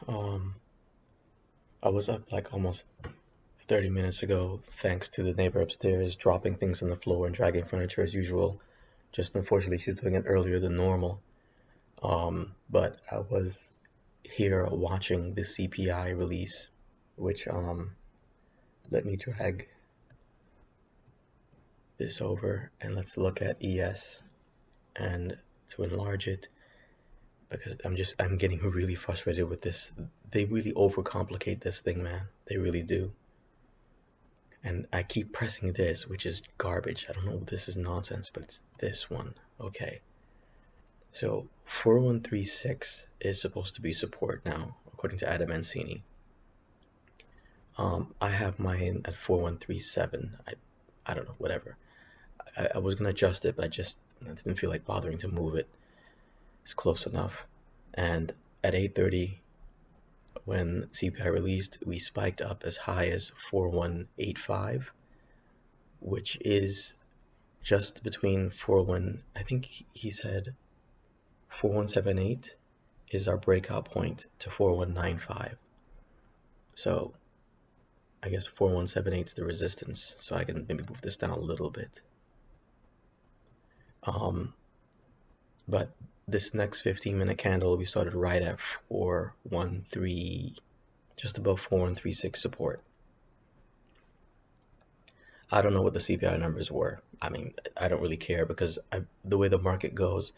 Um, I was up like almost 30 minutes ago, thanks to the neighbor upstairs dropping things on the floor and dragging furniture as usual. Just unfortunately, she's doing it earlier than normal. But I was here watching the CPI release, which let me drag this over and let's look at ES and to enlarge it because I'm getting really frustrated with this. They really overcomplicate this thing, man. They really do. And I keep pressing this, which is garbage. I don't know, this is nonsense, but it's this one. Okay. So 4136 is supposed to be support now, according to Adam Mancini. I have mine at 4137. I don't know, whatever. I was gonna adjust it, but I didn't feel like bothering to move it. It's close enough. And at 8:30, when CPI released, we spiked up as high as 4185, which is just between 41. I think he said 4178 is our breakout point to 4195. So I guess 4178 is the resistance. So I can maybe move this down a little bit. But this next 15-minute candle, we started right at 413, just above 4136 support. I don't know what the CPI numbers were. I mean, I don't really care because the way the market goes,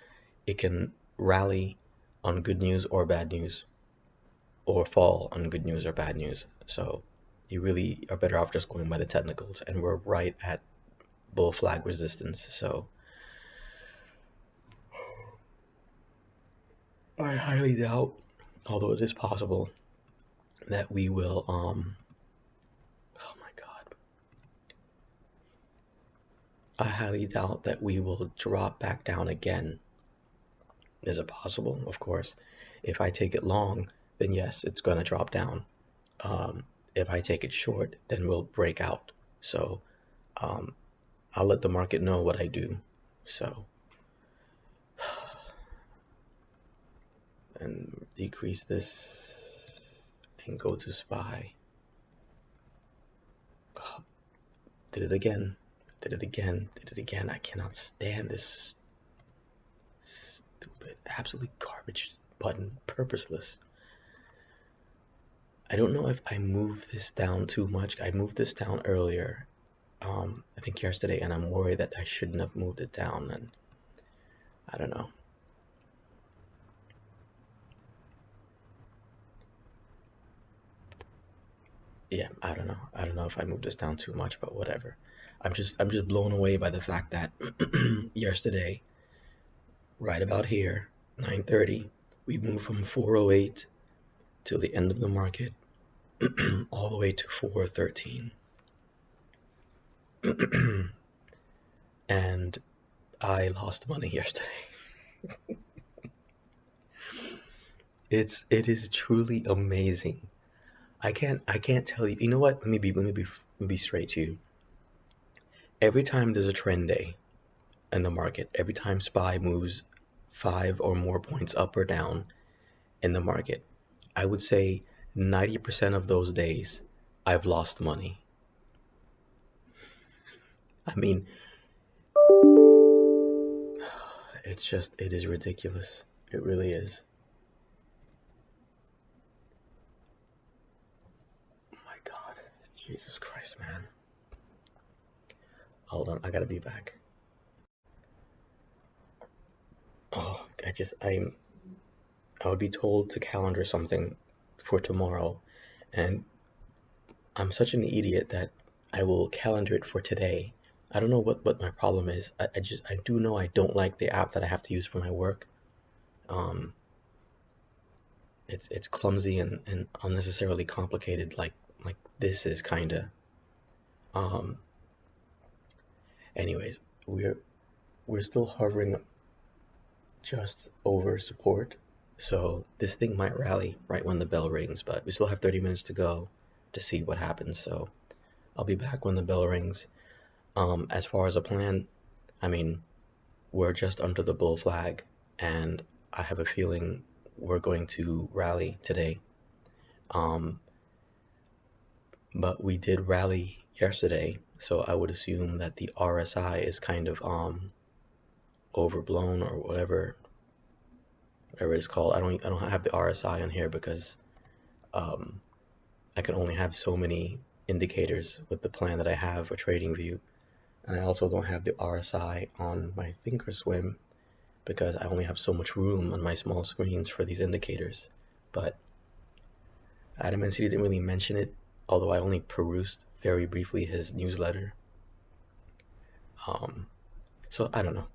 it can rally on good news or bad news, or fall on good news or bad news. So you really are better off just going by the technicals, and we're right at bull flag resistance. So I highly doubt, although it is possible, that we will oh my god, I highly doubt that we will drop back down again. Is it possible? Of course. If I take it long, then yes, it's going to drop down. If I take it short, then we'll break out. So I'll let the market know what I do. So, and decrease this and go to SPY. Oh, did it again. Did it again. Did it again. I cannot stand this stupid, absolutely garbage button. Purposeless. I don't know if I moved this down too much. I moved this down earlier, I think yesterday, and I'm worried that I shouldn't have moved it down, and I don't know. Yeah, I don't know. I don't know if I moved this down too much, but whatever. I'm just blown away by the fact that yesterday, right about here, 9:30, we moved from 408 till the end of the market, all the way to 413. And I lost money yesterday. It is truly amazing. I can't tell you. You know what? Let me be straight to you. Every time there's a trend day in the market, every time SPY moves 5 or more points up or down in the market, I would say 90% of those days I've lost money. I mean, it is ridiculous. It really is. Oh my God. Jesus Christ, man. Hold on, I gotta be back. Oh, I would be told to calendar something for tomorrow, and I'm such an idiot that I will calendar it for today. I don't know what my problem is. I do know I don't like the app that I have to use for my work. Um, it's clumsy and unnecessarily complicated. Like this is kinda. Um, anyways, we're still hovering just over support, so this thing might rally right when the bell rings. But we still have 30 minutes to go to see what happens. So I'll be back when the bell rings. As far as a plan, I mean, we're just under the bull flag, and I have a feeling we're going to rally today. Um, but we did rally yesterday, so I would assume that the RSI is kind of overblown or whatever it's called. I don't have the RSI on here because um, I can only have so many indicators with the plan that I have for TradingView, and I also don't have the RSI on my Thinkorswim because I only have so much room on my small screens for these indicators. But Adam and City didn't really mention it, although I only perused very briefly his newsletter. Um, so I don't know.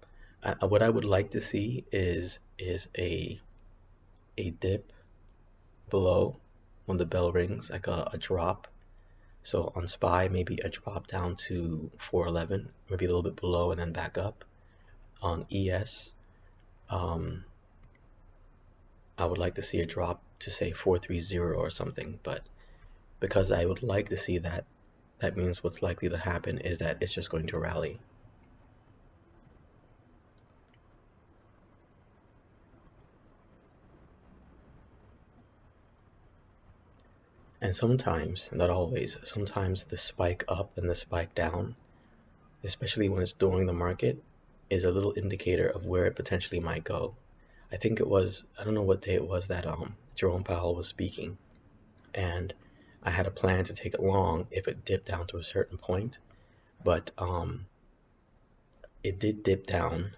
What I would like to see is a dip below when the bell rings, like a drop. So on SPY, maybe a drop down to 411, maybe a little bit below and then back up. On ES, um, I would like to see a drop to say 430 or something, but because I would like to see that, that means what's likely to happen is that it's just going to rally. And sometimes, not always, sometimes the spike up and the spike down, especially when it's during the market, is a little indicator of where it potentially might go. I think it was, I don't know what day it was that Jerome Powell was speaking, and I had a plan to take it long if it dipped down to a certain point, but it did dip down.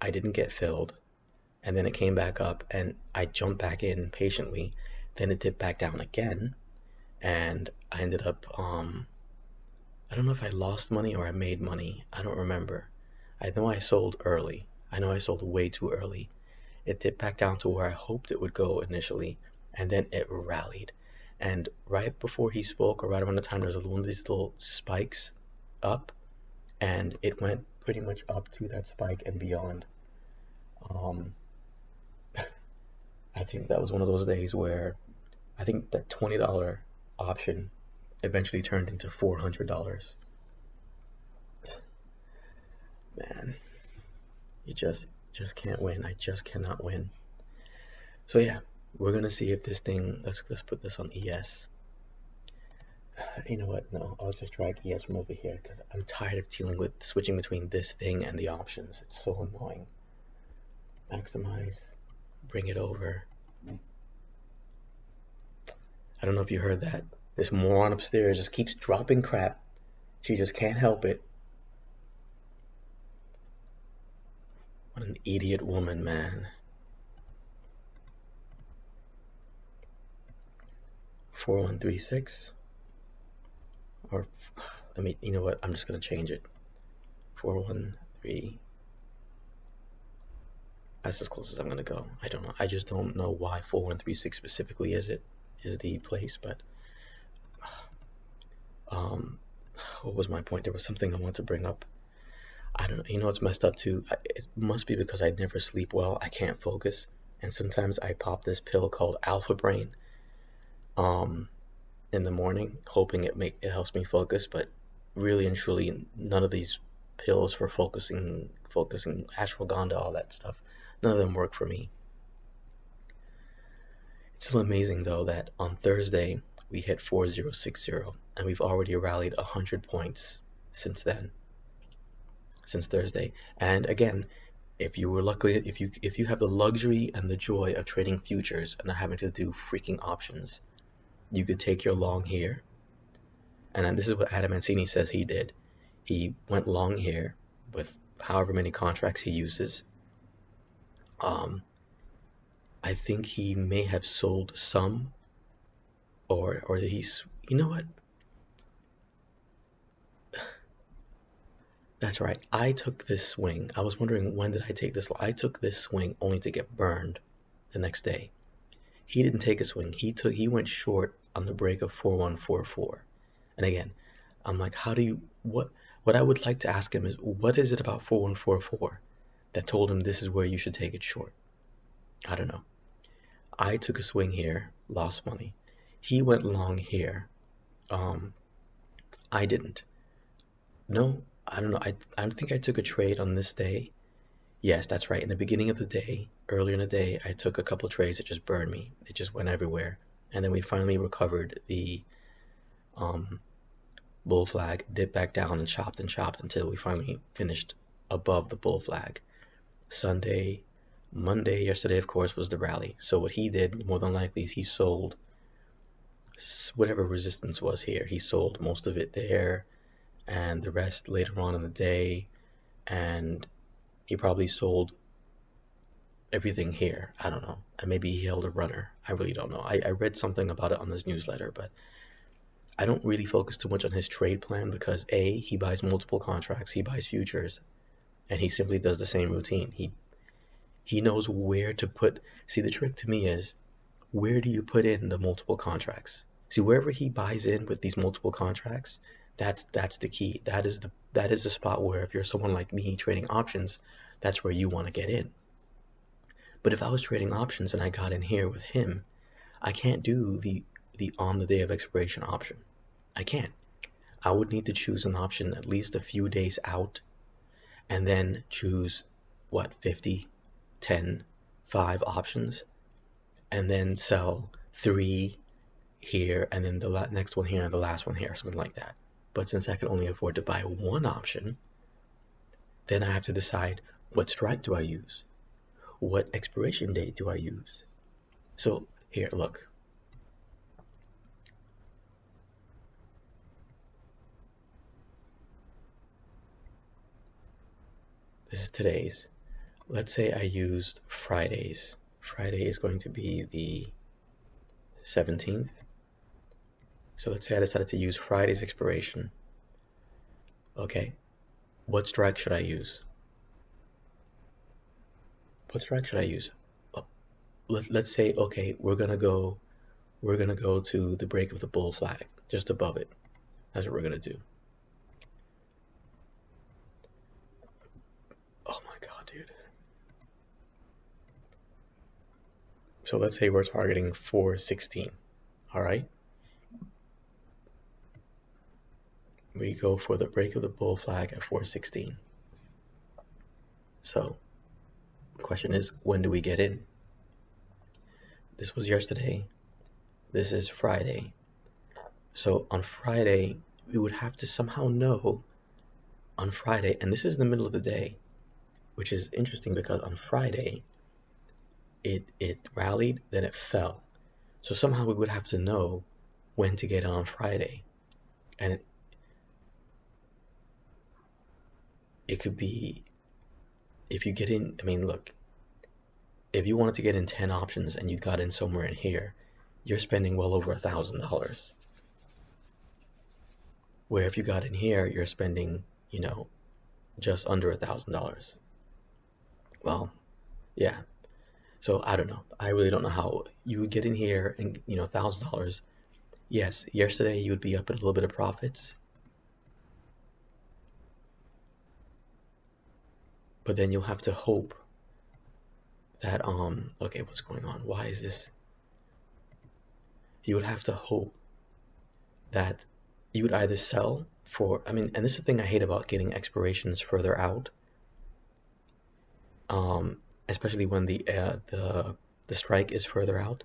I didn't get filled, and then it came back up, and I jumped back in patiently. Then it dipped back down again, and I ended up I don't know if I lost money or I made money. I don't remember. I know I sold early. I know I sold way too early. It dipped back down to where I hoped it would go initially, and then it rallied. And right before he spoke, or right around the time, there was one of these little spikes up, and it went pretty much up to that spike and beyond. Um, I think that was one of those days where I think that $20 option eventually turned into $400. Man, you just can't win. I just cannot win. So yeah, we're gonna see if this thing. Let's put this on ES. You know what? No, I'll just drag ES from over here because I'm tired of dealing with switching between this thing and the options. It's so annoying. Maximize, bring it over. I don't know if you heard that. This moron upstairs just keeps dropping crap. She just can't help it. What an idiot woman, man. 4136. Or, I mean, you know what? I'm just gonna change it. 413. That's as close as I'm gonna go. I don't know. I just don't know why 4136 specifically is the place, but um, what was my point? There was something I wanted to bring up. I don't know. You know what's messed up too? It must be because I never sleep well. I can't focus, and sometimes I pop this pill called Alpha Brain um in the morning, hoping it helps me focus, but really and truly, none of these pills for focusing, ashwagandha, all that stuff, none of them work for me. It's still amazing though that on Thursday we hit 4060, and we've already rallied 100 points since then, since Thursday. And again, if you were lucky, if you have the luxury and the joy of trading futures and not having to do freaking options, you could take your long here. And then this is what Adam Mancini says he did. He went long here with however many contracts he uses. I think he may have sold some, or he's, you know what? That's right. I took this swing. I was wondering, when did I take this? I took this swing only to get burned the next day. He didn't take a swing. He went short on the break of 4144. And again, I'm like, how do you, what I would like to ask him is, what is it about 4144 that told him this is where you should take it short? I don't know. I took a swing here, lost money. He went long here. Um, I didn't. No, I don't know. I don't think I took a trade on this day. Yes, that's right. In the beginning of the day, earlier in the day, I took a couple trades that just burned me. It just went everywhere. and then we finally recovered the bull flag, dipped back down and chopped until we finally finished above the bull flag. Sunday, Monday, yesterday, of course, was the rally. So what he did, more than likely, is he sold whatever resistance was here. He sold most of it there and the rest later on in the day. And he probably sold everything here. I don't know. And maybe he held a runner. I really don't know. I read something about it on his newsletter, but I don't really focus too much on his trade plan because A, he buys multiple contracts, he buys futures, and he simply does the same routine. He knows where to put. See, the trick to me is, where do you put in the multiple contracts? See, wherever he buys in with these multiple contracts, that's the key. That is the spot where, if you're someone like me trading options, that's where you want to get in. But if I was trading options and I got in here with him, I can't do the on the day of expiration option. I can't. I would need to choose an option at least a few days out, and then choose, what, 50, 10, 5 options, and then sell 3 here, and then the next one here, and the last one here, something like that. But since I can only afford to buy one option, then I have to decide, what strike do I use? What expiration date do I use? So here, look. This is today's. Let's say I used Friday's. Friday is going to be the 17th. So let's say I decided to use Friday's expiration. Okay, what strike should I use? What strike should I use? Let's say, okay, we're gonna go to the break of the bull flag, just above it. That's what we're gonna do. Oh my god, dude. So let's say we're targeting 416. All right. We go for the break of the bull flag at 416. So the question is, when do we get in? This was yesterday. This is Friday. So on Friday, we would have to somehow know on Friday, and this is in the middle of the day, which is interesting because on Friday, it rallied, then it fell. So somehow we would have to know when to get on Friday. And it could be, if you get in, I mean, look, if you wanted to get in 10 options and you got in somewhere in here, you're spending well over $1,000. Where if you got in here, you're spending, just under $1,000. Well, yeah. So I don't know. I really don't know how you would get in here and, $1,000. Yes, yesterday you would be up in a little bit of profits. But then you'll have to hope that, okay, what's going on? Why is this? You would have to hope that you would either sell for, and this is the thing I hate about getting expirations further out. Especially when the strike is further out.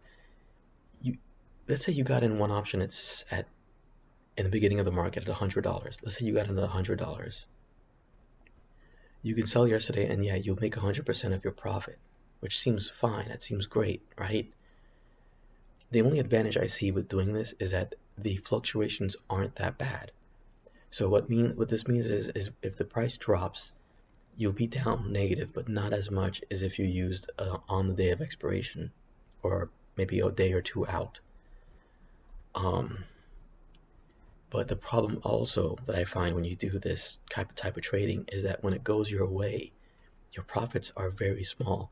Let's say you got in one option, it's in the beginning of the market at $100. Let's say you got in at $100. You can sell yesterday, and yeah, you'll make 100% of your profit, which seems fine. That seems great, right? The only advantage I see with doing this is that the fluctuations aren't that bad. So what this means is if the price drops, you'll be down negative, but not as much as if you used on the day of expiration, or maybe a day or two out. But the problem also that I find when you do this type of trading is that when it goes your way, your profits are very small.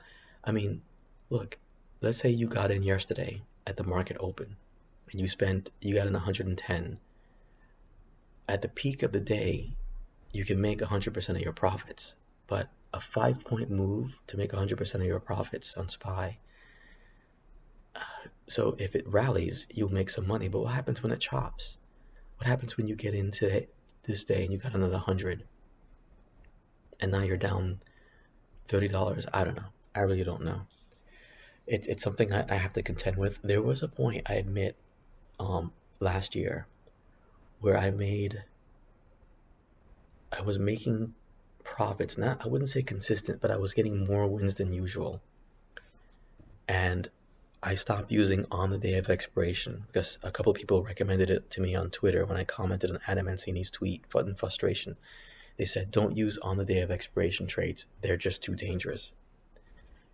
Look, let's say you got in yesterday at the market open, and you got in 110. At the peak of the day, you can make 100% of your profits. But a 5-point move to make 100% of your profits on SPY. So if it rallies, you'll make some money. But what happens when it chops? What happens when you get into this day and you got another 100, and now you're down $30? I don't know. I really don't know. It's something I have to contend with. There was a point, I admit, last year where I was making profits. Not, I wouldn't say consistent, but I was getting more wins than usual. And I stopped using on the day of expiration because a couple of people recommended it to me on Twitter when I commented on Adam Mancini's tweet in frustration. They said, don't use on the day of expiration trades. They're just too dangerous.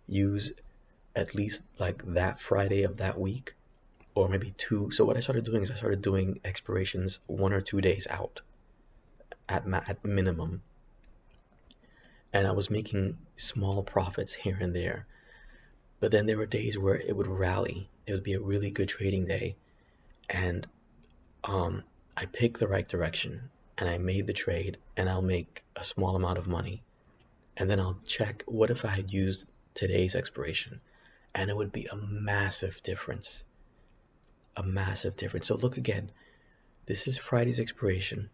Use at least like that Friday of that week, or maybe two. So what I started doing is I started doing expirations 1 or 2 days out at minimum. And I was making small profits here and there. But then there were days where it would rally. It would be a really good trading day. And I picked the right direction and I made the trade and I'll make a small amount of money. And then I'll check what if I had used today's expiration, and it would be a massive difference. A massive difference. So look again. This is Friday's expiration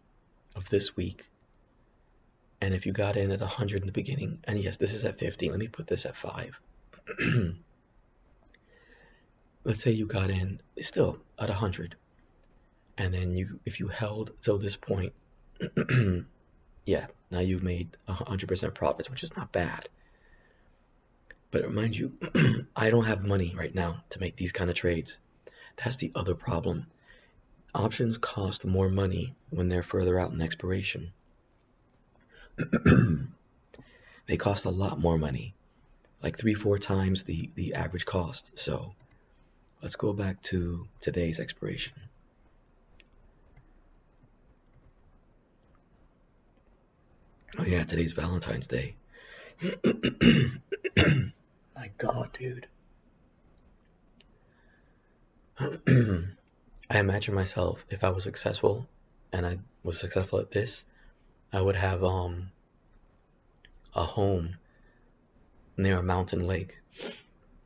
of this week. And if you got in at 100 in the beginning, and yes, this is at 50. Let me put this at 5. Let's say you got in still at 100. And then if you held till this point, yeah, now you've made 100% profits, which is not bad. But mind you, I don't have money right now to make these kind of trades. That's the other problem. Options cost more money when they're further out in expiration. They cost a lot more money, like 3-4 times the average cost. So let's go back to today's expiration. Oh yeah, today's Valentine's Day. My God, dude. I imagine myself, if I was successful and I was successful at this, I would have a home near a mountain lake.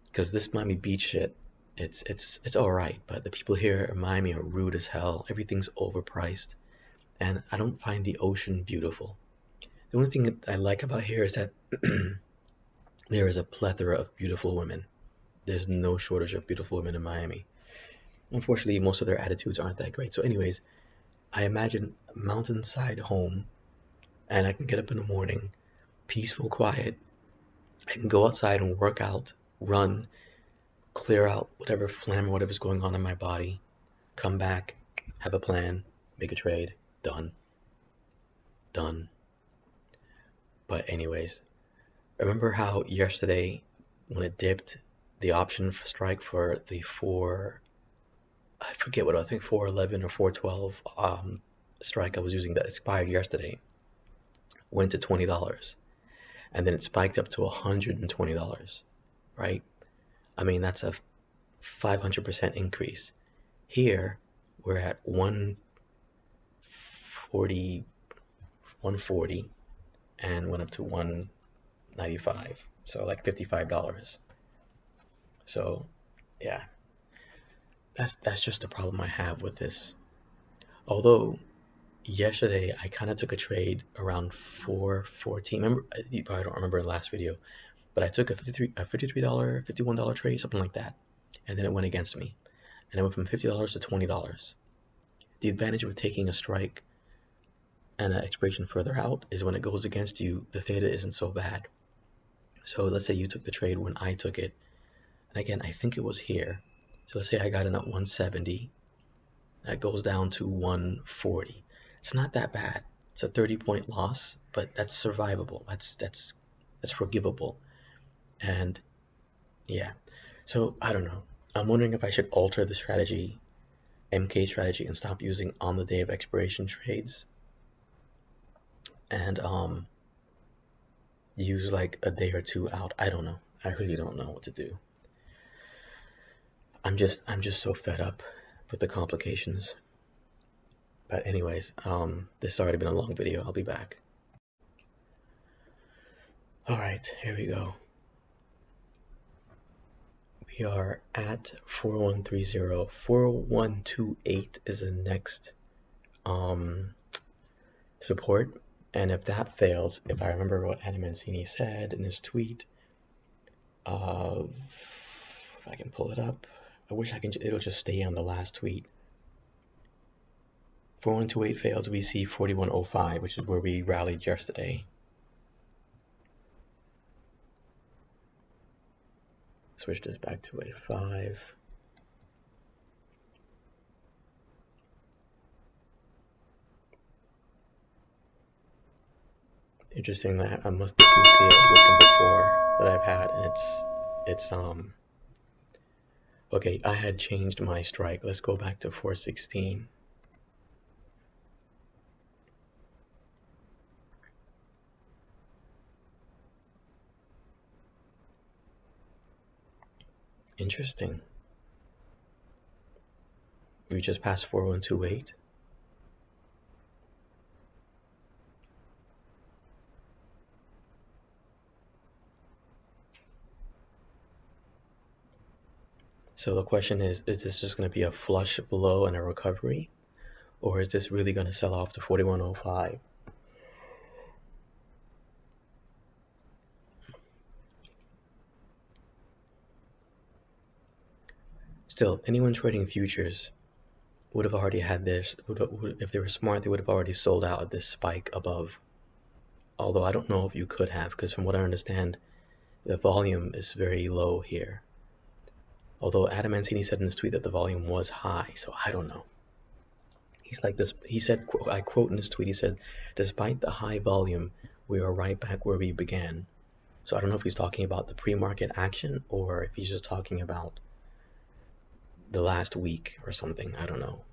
Because this Miami Beach shit, it's all right, but the people here in Miami are rude as hell. Everything's overpriced, and I don't find the ocean beautiful. The only thing that I like about here is that there is a plethora of beautiful women. There's no shortage of beautiful women in Miami. Unfortunately, most of their attitudes aren't that great. So anyways, I imagine a mountainside home, and I can get up in the morning, peaceful, quiet. I can go outside and work out, run, clear out whatever phlegm or whatever's going on in my body, come back, have a plan, make a trade, done. But anyways, remember how yesterday when it dipped, the option strike for the I forget what, I think 411 or 412 strike I was using that expired yesterday, went to $20, and then it spiked up to $120, right? I mean, that's a 500% increase. Here, we're at 140, and went up to 195, so like $55. So, yeah, that's just the problem I have with this. Although yesterday I kind of took a trade around 414. Remember, you probably don't remember the last video, but I took a $53, $51 trade, something like that, and then it went against me, and it went from $50 to $20. The advantage with taking a strike and an expiration further out is when it goes against you, the theta isn't so bad. So let's say you took the trade when I took it, and again, I think it was here. So let's say I got in at 170, that goes down to 140. It's not that bad. It's a 30-point loss, but that's survivable. That's forgivable. And yeah, so I don't know. I'm wondering if I should alter the strategy, MK strategy, and stop using on the day of expiration trades, and use like a day or two out. I don't know. I really don't know what to do. I'm just so fed up with the complications. But anyways, this has already been a long video. I'll be back. All right, here we go. We are at 4130. 4128 is the next support, and if that fails, if I remember what Adam Mancini said in his tweet, If I can pull it up. I wish I can. It'll just stay on the last tweet. 4128 fails. We see 4105, which is where we rallied yesterday. Switch this back to a 5. Interesting that this must be a booking before that I've had, and it's okay. I had changed my strike. Let's go back to 416. Interesting. We just passed 4128. So the question is this just going to be a flush below and a recovery? Or is this really going to sell off to 4105? Still, anyone trading futures would have already had this. If they were smart, they would have already sold out at this spike above. Although I don't know if you could have, because from what I understand, the volume is very low here. Although Adam Mancini said in his tweet that the volume was high, so I don't know. He's like this. He said, I quote in his tweet, he said, "Despite the high volume, we are right back where we began." So I don't know if he's talking about the pre-market action or if he's just talking about the last week or something. I don't know.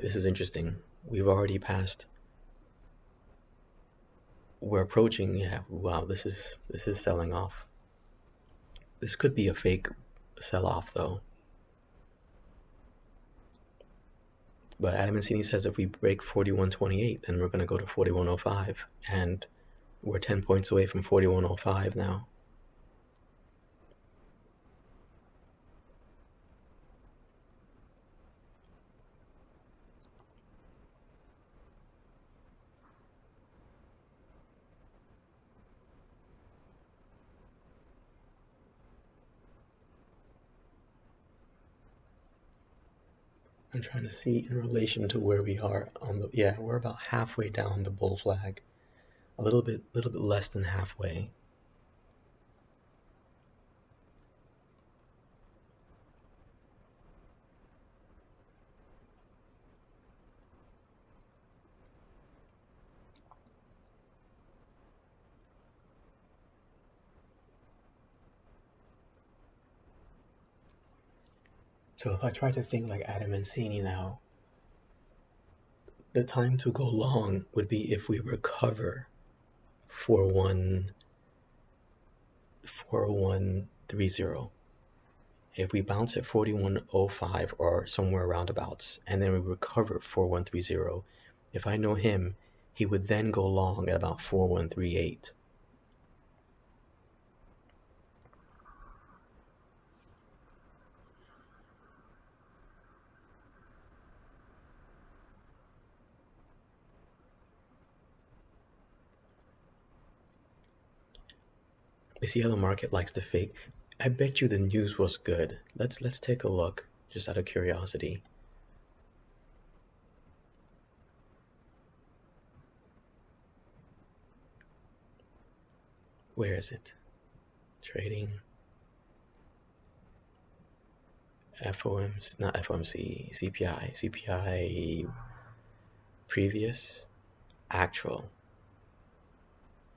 This is interesting. We've already passed. We're approaching. Yeah. Wow. This is selling off. This could be a fake sell-off though. But Adam Mancini says if we break 4128, then we're going to go to 4105, and we're 10 points away from 4105 now. I'm trying to see in relation to where we are on the, yeah, we're about halfway down the bull flag. A little bit less than halfway. So if I try to think like Adam Mancini now, the time to go long would be if we recover 4130. If we bounce at 4105 or somewhere roundabouts, and then we recover 4130, if I know him, he would then go long at about 4138. You see how the market likes to fake? I bet you the news was good. Let's take a look, just out of curiosity. Where is it? Trading. FOMC, not FOMC, CPI previous, actual,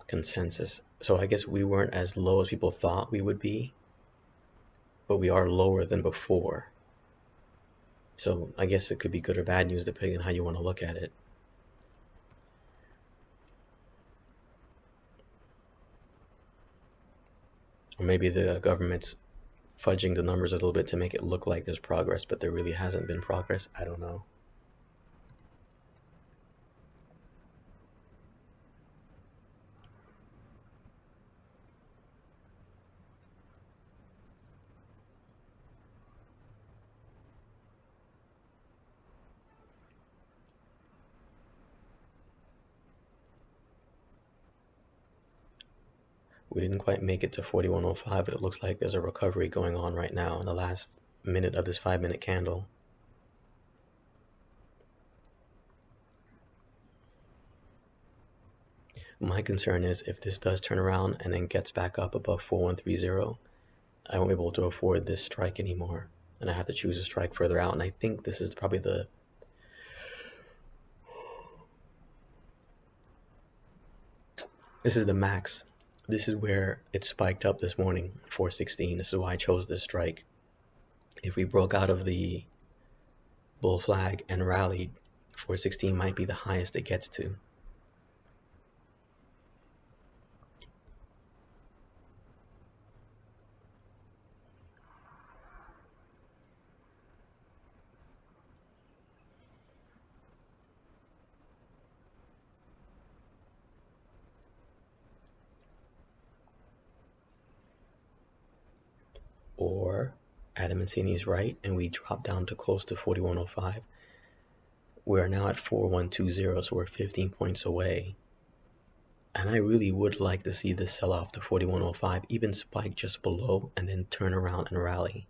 consensus. So I guess we weren't as low as people thought we would be, but we are lower than before. So I guess it could be good or bad news depending on how you want to look at it. Or maybe the government's fudging the numbers a little bit to make it look like there's progress, but there really hasn't been progress. I don't know. We didn't quite make it to 41.05, but it looks like there's a recovery going on right now in the last minute of this 5-minute candle. My concern is if this does turn around and then gets back up above 4130, I won't be able to afford this strike anymore, and I have to choose a strike further out. And I think this is probably this is the max. This is where it spiked up this morning, 416. This is why I chose this strike. If we broke out of the bull flag and rallied, 416 might be the highest it gets to. Or Adam Mancini's right and we drop down to close to 4105. We're now at 4120, so we're 15 points away. And I really would like to see this sell off to 4105, even spike just below and then turn around and rally.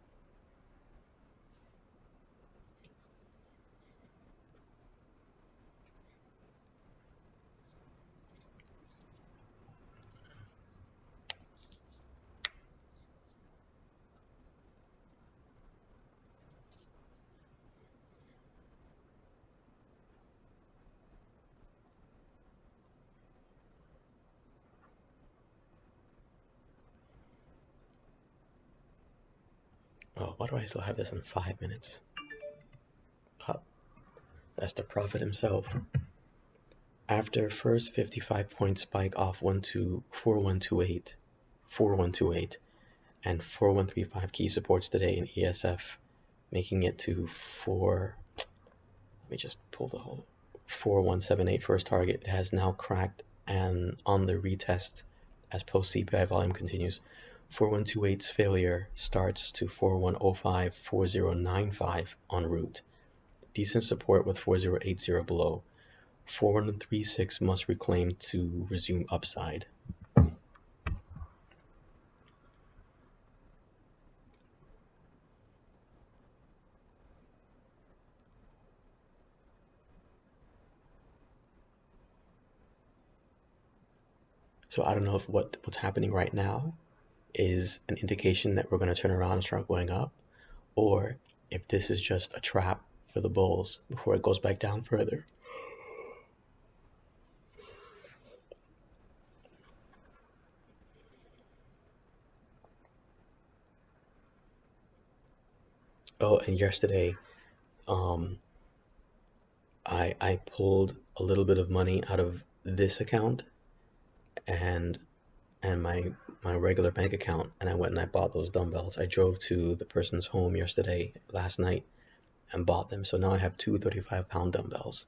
Oh, why do I still have this in 5 minutes? Oh, that's the prophet himself. After first 55-point spike off 4128, 4128, and 4135 key supports today in ESF, making it to let me just pull the whole 4178 first target. It has now cracked, and on the retest as post CPI volume continues, 4128's failure starts to 4105, 4095 en route. Decent support with 4080 below. 4136 must reclaim to resume upside. So I don't know if what's happening right now is an indication that we're going to turn around and start going up, or if this is just a trap for the bulls before it goes back down further. Oh, and yesterday, I pulled a little bit of money out of this account and my regular bank account, and I went and I bought those dumbbells. I drove to the person's home last night, and bought them. So now I have two 35-pound dumbbells,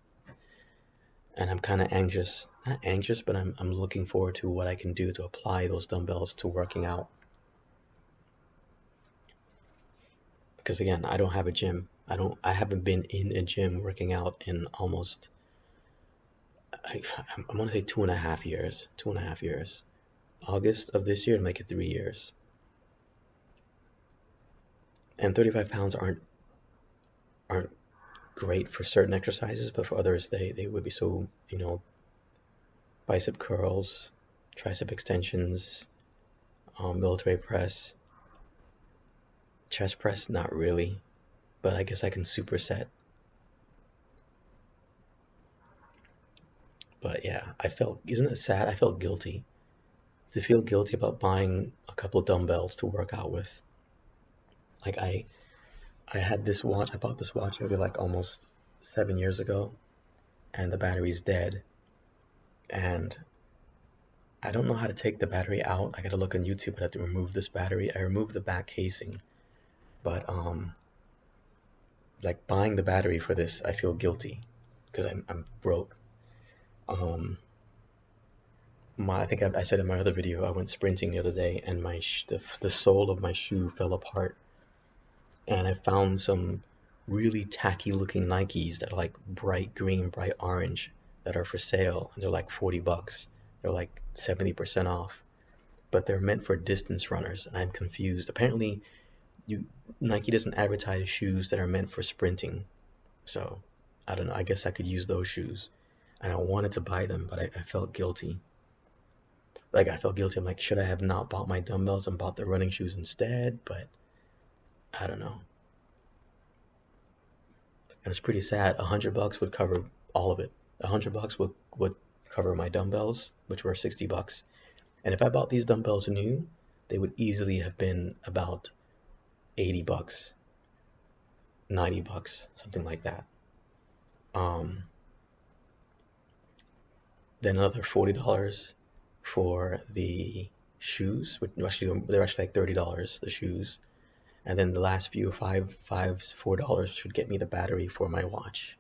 and I'm kind of anxious. Not anxious, but I'm looking forward to what I can do to apply those dumbbells to working out. Because again, I don't have a gym. I haven't been in a gym working out in almost, I want to say 2.5 years. 2.5 years. August of this year to make it 3 years. And 35 pounds aren't great for certain exercises, but for others they would be. So, bicep curls, tricep extensions, military press, chest press, not really, but I guess I can superset. But yeah, isn't it sad? I felt guilty. To feel guilty about buying a couple dumbbells to work out with. Like I had this watch, I bought this watch maybe like almost 7 years ago, and the battery's dead. And I don't know how to take the battery out. I gotta look on YouTube. I have to remove this battery. I removed the back casing, but like buying the battery for this, I feel guilty because I'm broke. I think I said in my other video, I went sprinting the other day, and the sole of my shoe fell apart, and I found some really tacky looking Nikes that are like bright green, bright orange, that are for sale, and they're like $40. They're like 70% off. but they're meant for distance runners, and I'm confused. Apparently, you Nike doesn't advertise shoes that are meant for sprinting, so I don't know. I guess I could use those shoes, and I wanted to buy them, but I felt guilty. Like I felt guilty. I'm like, should I have not bought my dumbbells and bought the running shoes instead? But I don't know. And it's pretty sad. $100 would cover all of it. $100 would cover my dumbbells, which were $60. And if I bought these dumbbells new, they would easily have been about $80, $90, something like that. Um, then another $40 for the shoes, which actually they're actually like $30, the shoes. And then the last few $4 should get me the battery for my watch.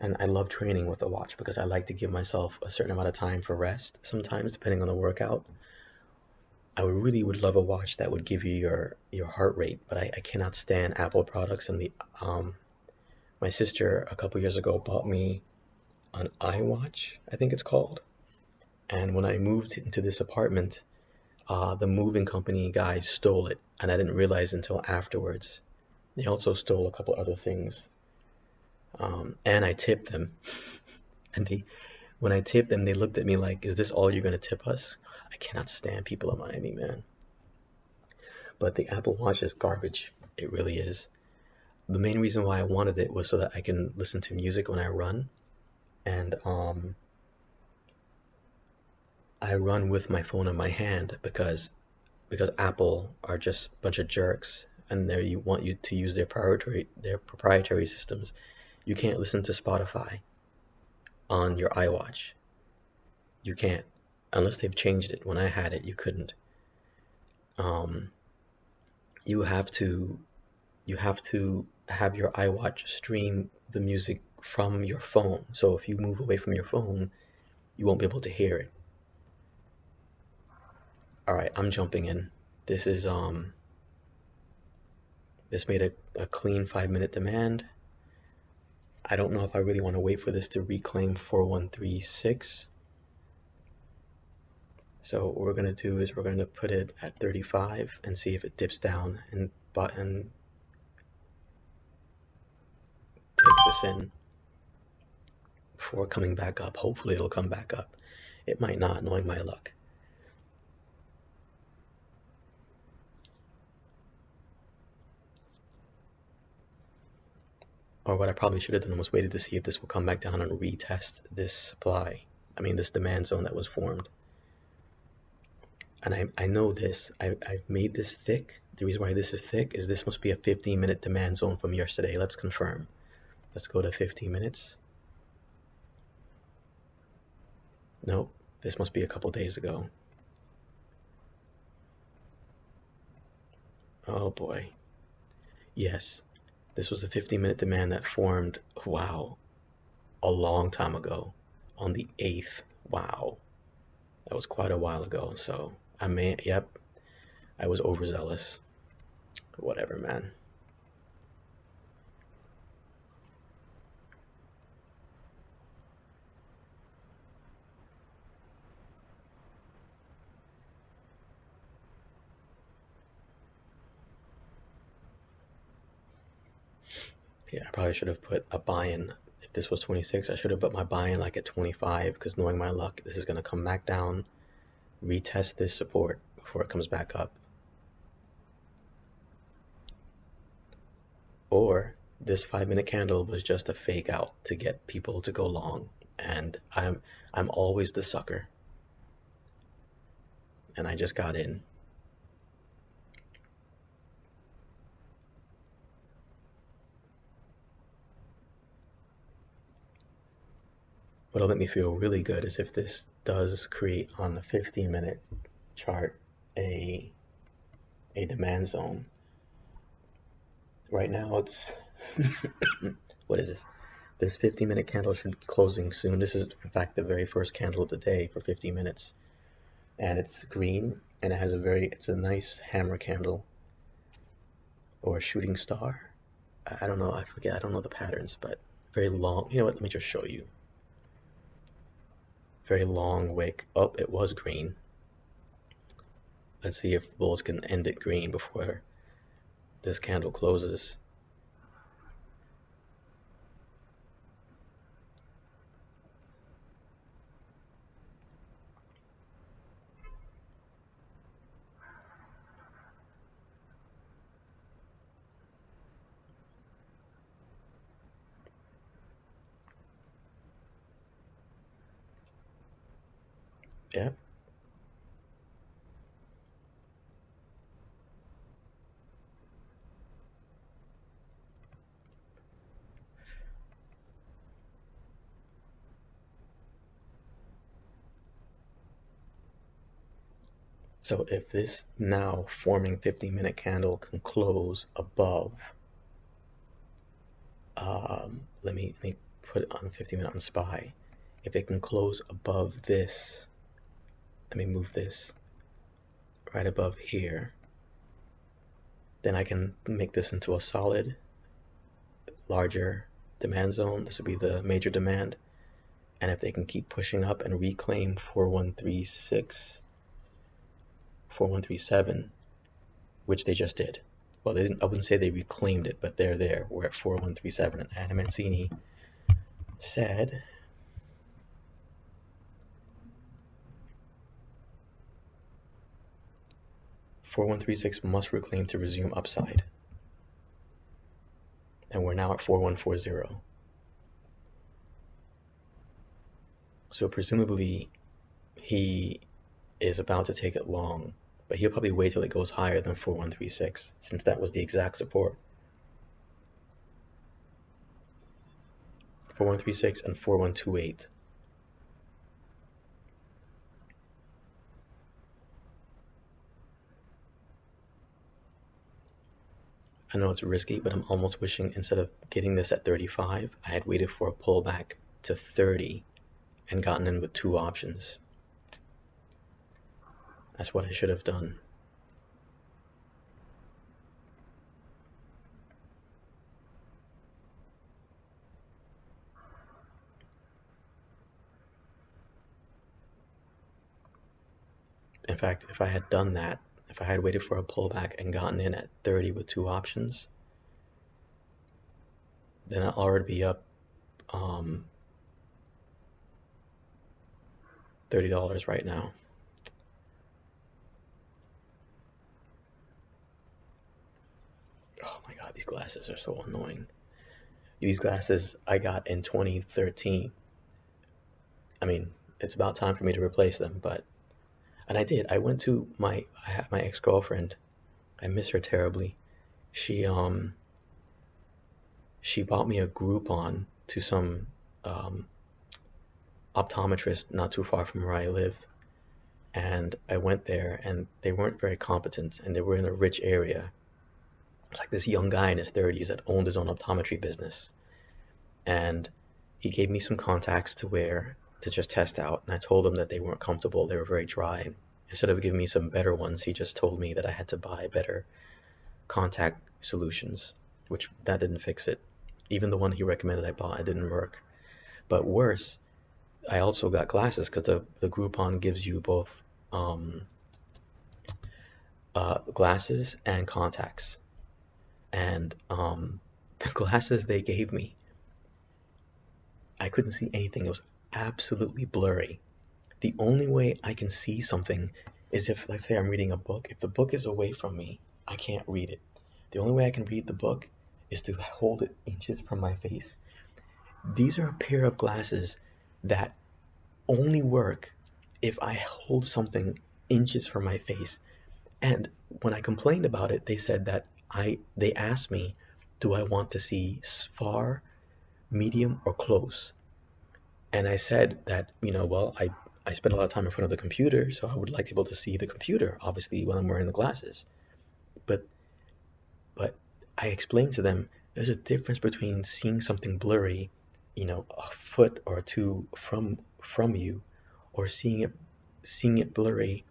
And I love training with a watch because I like to give myself a certain amount of time for rest sometimes, depending on the workout. I really would love a watch that would give you your heart rate, but I cannot stand Apple products. And my sister a couple years ago bought me an iWatch, I think it's called. And when I moved into this apartment, the moving company guys stole it, and I didn't realize until afterwards. They also stole a couple other things, and I tipped them. And when I tipped them, they looked at me like, "Is this all you're gonna tip us?" I cannot stand people in Miami, man. But the Apple Watch is garbage. It really is. The main reason why I wanted it was so that I can listen to music when I run, and I run with my phone in my hand because Apple are just a bunch of jerks, and they want you to use their proprietary systems. You can't listen to Spotify on your iWatch. You can't, unless they've changed it. When I had it, you couldn't. Um, you have to you have to have your iWatch stream the music from your phone. So if you move away from your phone, you won't be able to hear it. All right, I'm jumping in. This is this made a clean 5 minute demand. I don't know if I really want to wait for this to reclaim 4136. So what we're going to do is we're going to put it at 35 and see if it dips down and takes us in before coming back up. Hopefully it'll come back up. It might not, knowing my luck. Or what I probably should have done was waited to see if this will come back down and retest this supply. I mean, this demand zone that was formed. And I know this. I've made this thick. The reason why this is thick is this must be a 15-minute demand zone from yesterday. Let's confirm. Let's go to 15 minutes. Nope, this must be a couple days ago. Oh boy. Yes, this was a 15-minute demand that formed, wow, a long time ago, on the 8th. Wow, that was quite a while ago. So yep, I was overzealous. Whatever, man. Yeah, I probably should have put a buy-in. If this was 26, I should have put my buy-in like at 25, because knowing my luck, this is going to come back down, retest this support before it comes back up. Or this 5 minute candle was just a fake out to get people to go long, and I'm always the sucker, and I just got in. What'll make me feel really good is if this does create on the 15-minute chart a demand zone. Right now it's what is this? This 15-minute candle should be closing soon. This is in fact the very first candle of the day for 15 minutes. And it's green, and it's a nice hammer candle or a shooting star. I don't know, I forget, I don't know the patterns, but very long. You know what, let me just show you. very long wick. Oh, it was green. Let's see if bulls can end it green before this candle closes. Yeah. So if this now forming 15-minute candle can close above, let me put it on 15-minute on SPY. If it can close above this, let me move this right above here, then I can make this into a solid, larger demand zone. This would be the major demand. And if they can keep pushing up and reclaim 4136, 4137, which they just did. Well, they didn't. I wouldn't say they reclaimed it, but they're there. We're at 4137, and Adam Mancini said, "4136 must reclaim to resume upside," and we're now at 4140. So presumably, he is about to take it long, but he'll probably wait till it goes higher than 4136, since that was the exact support. 4136 and 4128. I know it's risky, but I'm almost wishing instead of getting this at 35, I had waited for a pullback to 30 and gotten in with 2 options. That's what I should have done. In fact, if I had done that, if I had waited for a pullback and gotten in at 30 with 2 options, then I'll already be up $30 right now. Oh my god, these glasses are so annoying. These glasses I got in 2013. I mean, it's about time for me to replace them, but and I did. I went to my ex-girlfriend. I miss her terribly. She bought me a Groupon to some optometrist not too far from where I live, and I went there, and they weren't very competent, and they were in a rich area. It's like this young guy in his 30s that owned his own optometry business, and he gave me some contacts to wear to just test out, and I told him that they weren't comfortable, they were very dry. And instead of giving me some better ones, he just told me that I had to buy better contact solutions, which that didn't fix it. Even the one he recommended I bought, it didn't work. But worse, I also got glasses because the Groupon gives you both glasses and contacts. And the glasses they gave me, I couldn't see anything. It was absolutely blurry. The only way I can see something is if, let's say I'm reading a book. If the book is away from me, I can't read it. The only way I can read the book is to hold it inches from my face. These are a pair of glasses that only work if I hold something inches from my face. And when I complained about it, they said that they asked me, do I want to see far, medium, or close? And I said that, well, I spend a lot of time in front of the computer, so I would like to be able to see the computer, obviously, when I'm wearing the glasses. But I explained to them there's a difference between seeing something blurry, a foot or two from you, or seeing it blurry.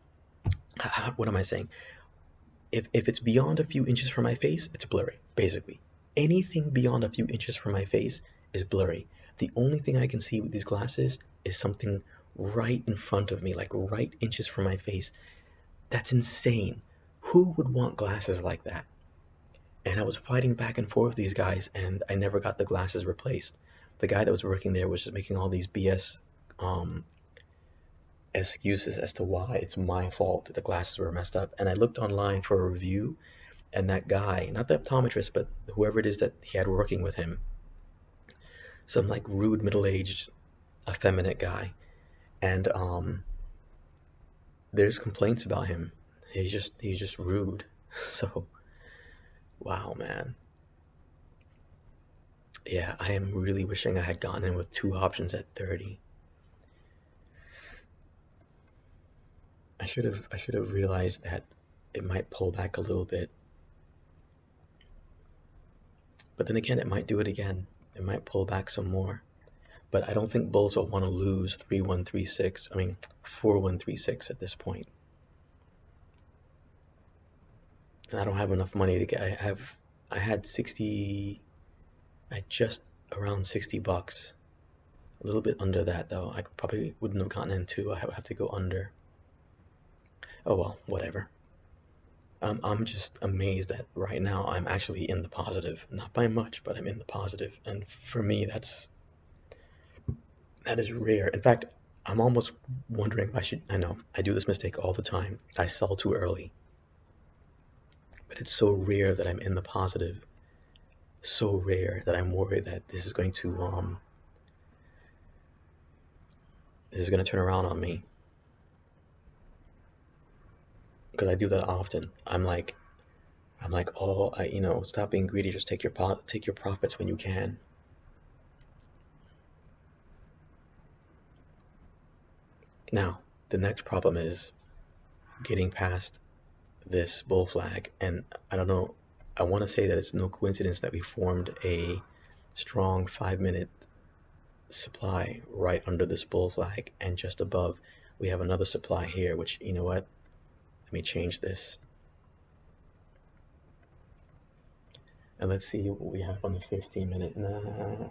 What am I saying? If it's beyond a few inches from my face, it's blurry, basically. Anything beyond a few inches from my face is blurry. The only thing I can see with these glasses is something right in front of me, like right inches from my face. That's insane. Who would want glasses like that? And I was fighting back and forth with these guys, and I never got the glasses replaced. The guy that was working there was just making all these BS um, excuses as to why it's my fault that the glasses were messed up. And I looked online for a review, and that guy, not the optometrist, but whoever it is that he had working with him, some like rude middle-aged effeminate guy, and there's complaints about him. He's just rude. So wow, man. Yeah, I am really wishing I had gotten in with two options at 30. I should have realized that it might pull back a little bit. But then again, it might do it again. It might pull back some more. But I don't think bulls will want to lose 3136. I mean 4136 at this point. And I don't have enough money to get. I had 60. I just around $60. A little bit under that though. I probably wouldn't have gotten into. I would have to go under. Oh well, whatever. I'm just amazed that right now I'm actually in the positive. Not by much, but I'm in the positive. And for me, that is rare. In fact, I'm almost wondering if I should. I know I do this mistake all the time. I sell too early, but it's so rare that I'm in the positive. So rare that I'm worried that this is going to turn around on me, because I do that often. I'm like, oh, stop being greedy. Just take your profits when you can. Now, the next problem is getting past this bull flag, and I don't know. I want to say that it's no coincidence that we formed a strong 5-minute supply right under this bull flag, and just above we have another supply here, which, you know what? Let me change this. And let's see what we have on the 15-minute. Nah,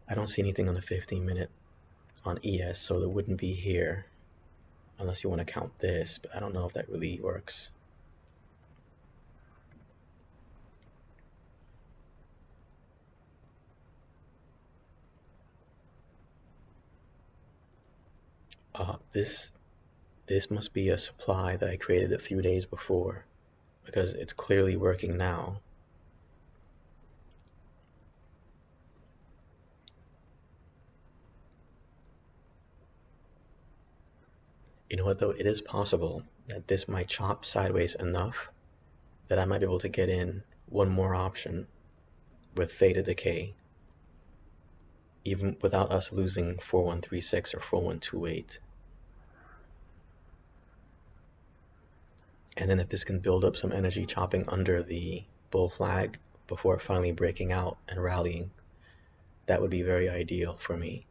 I don't see anything on the 15-minute on ES, so it wouldn't be here unless you want to count this, but I don't know if that really works. This must be a supply that I created a few days before, because it's clearly working now. You know what though? It is possible that this might chop sideways enough that I might be able to get in one more option with theta decay, even without us losing 4136 or 4128. And then if this can build up some energy chopping under the bull flag before finally breaking out and rallying, that would be very ideal for me.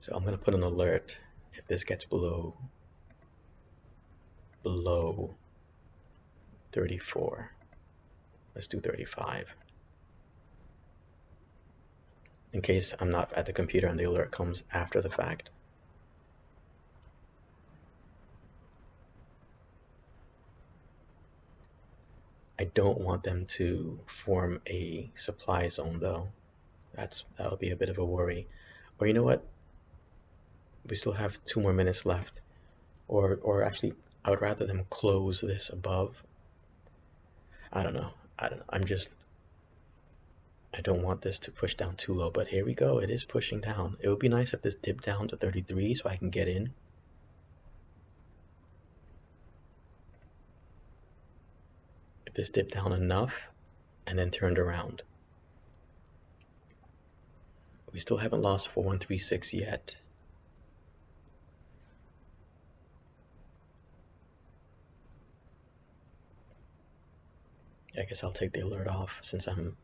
So I'm going to put an alert if this gets below 34. Let's do 35. In case I'm not at the computer and the alert comes after the fact. I don't want them to form a supply zone though. That'll be a bit of a worry. Or you know what? We still have 2 more minutes left. Or actually, I would rather them close this above. I don't know. I don't want this to push down too low, but here we go. It is pushing down. It would be nice if this dipped down to 33 so I can get in. If this dipped down enough and then turned around. We still haven't lost 4136 yet. I guess I'll take the alert off since I'm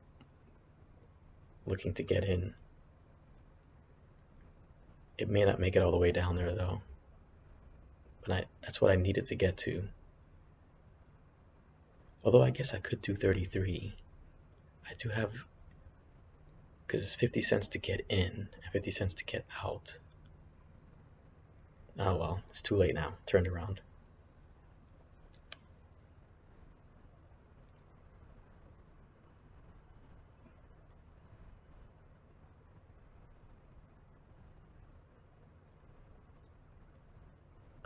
looking to get in. It may not make it all the way down there though, but that's what I needed to get to. Although I guess I could do 33. I do have because it's 50 cents to get in and 50 cents to get out. Oh well, it's too late now. Turned around.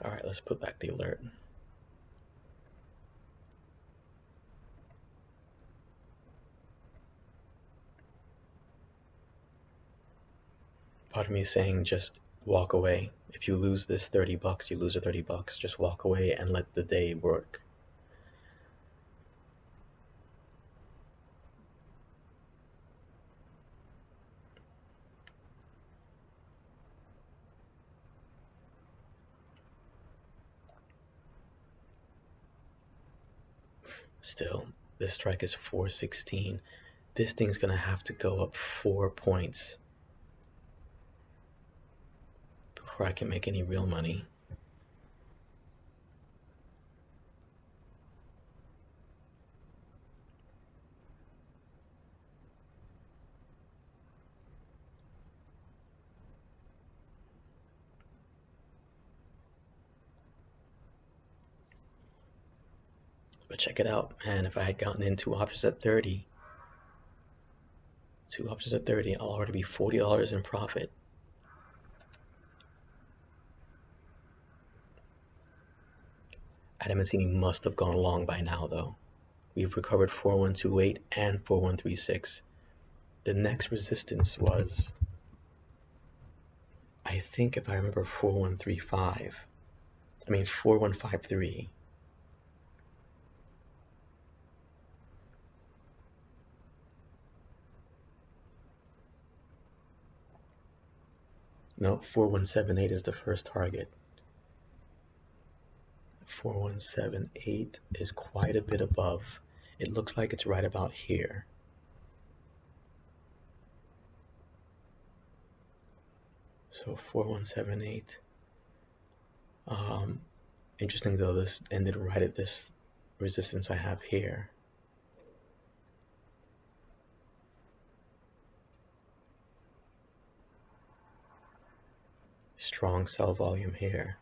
Alright, let's put back the alert. Part of me is saying just walk away. If you lose this 30 bucks, you lose the 30 bucks. Just walk away and let the day work. Still, this strike is 416. This thing's gonna have to go up 4 points before I can make any real money. But check it out, man, if I had gotten in two options at 30, I'll already be $40 in profit. Adamancini must have gone long by now, though. We've recovered 4128 and 4136. The next resistance was, I think if I remember, 4153. No, 4178 is the first target. 4178 is quite a bit above. It looks like it's right about here. So 4178. Interesting though, this ended right at this resistance I have here. Strong sell volume here.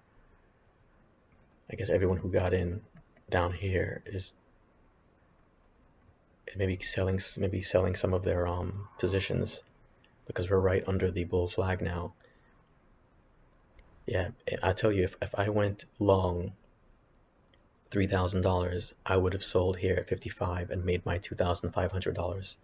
I guess everyone who got in down here is maybe selling some of their positions, because we're right under the bull flag now. Yeah, I tell you, if I went long $3,000, I would have sold here at 55 and made my $2,500.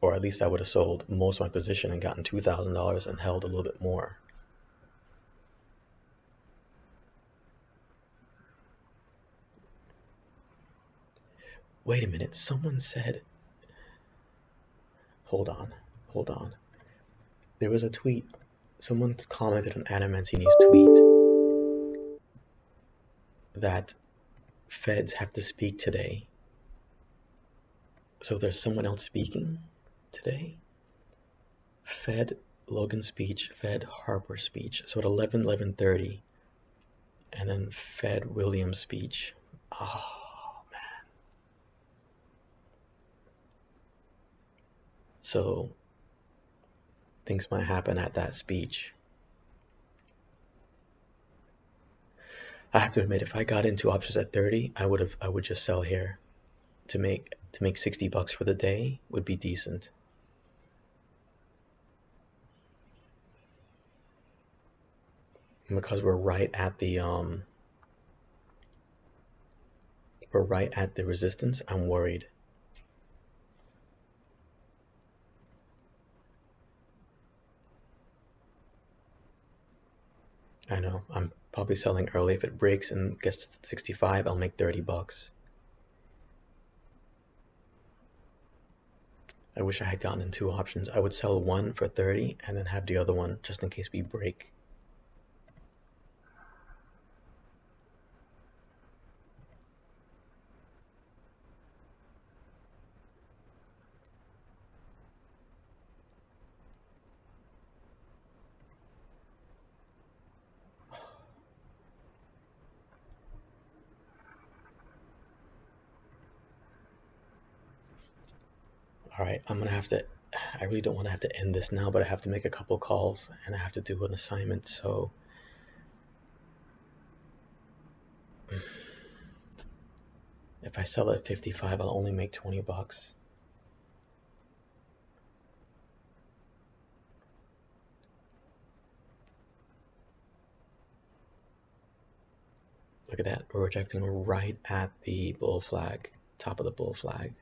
Or at least I would have sold most of my position and gotten $2,000 and held a little bit more. Wait a minute, someone said, hold on. There was a tweet, someone commented on Adamancini's tweet that feds have to speak today. So there's someone else speaking today? Fed Logan speech, Fed Harper speech. So at 11:30, and then Fed Williams speech. Oh man. So things might happen at that speech. I have to admit, if I got into options at 30, I would just sell here. To make 60 bucks for the day would be decent. And because we're right at the resistance, I'm worried. I know, I'm probably selling early. If it breaks and gets to 65, I'll make 30 bucks. I wish I had gotten in two options. I would sell one for 30 and then have the other one just in case we break. All right, I'm gonna have to. I really don't want to have to end this now, but I have to make a couple calls and I have to do an assignment. So if I sell at 55, I'll only make 20 bucks. Look at that, we're rejecting right at the bull flag, top of the bull flag.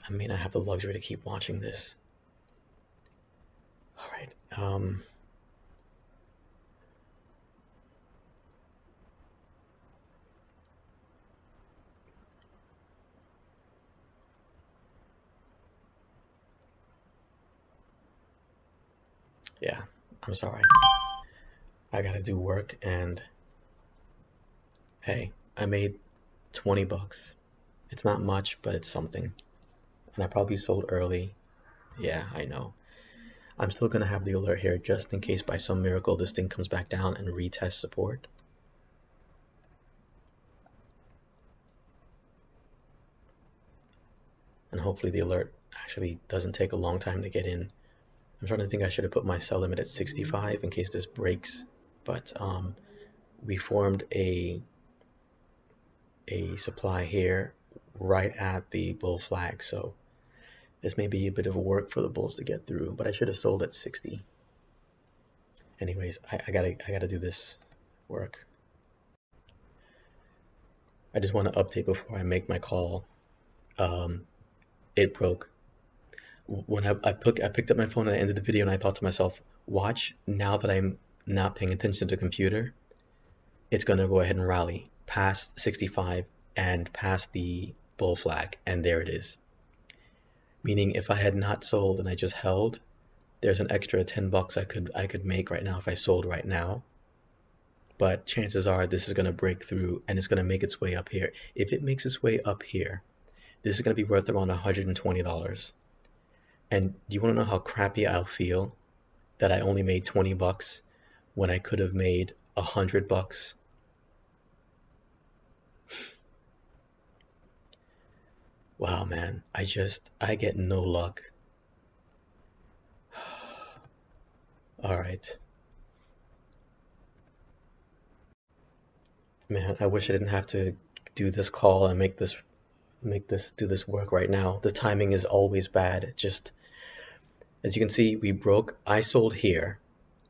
I may not have the luxury to keep watching this. All right. Yeah, I'm sorry. I gotta do work, and hey, I made 20 bucks. It's not much, but it's something. And I probably sold early. Yeah, I know. I'm still gonna have the alert here just in case by some miracle this thing comes back down and retest support. And hopefully the alert actually doesn't take a long time to get in. I'm trying to think, I should have put my sell limit at 65 in case this breaks, but we formed a supply here right at the bull flag, so this may be a bit of work for the bulls to get through, but I should have sold at 60. Anyways, I gotta do this work. I just want to update before I make my call. It broke. When I picked up my phone at the end of the video and I thought to myself, watch, now that I'm not paying attention to the computer, it's gonna go ahead and rally past 65 and past the bull flag, and there it is. Meaning if I had not sold and I just held, there's an extra 10 bucks I could make right now if I sold right now. But chances are this is going to break through and it's going to make its way up here. If it makes its way up here, this is going to be worth around $120. And do you want to know how crappy I'll feel that I only made 20 bucks when I could have made 100 bucks? Wow, man, I get no luck. All right. Man, I wish I didn't have to do this call and do this work right now. The timing is always bad. Just as you can see, I sold here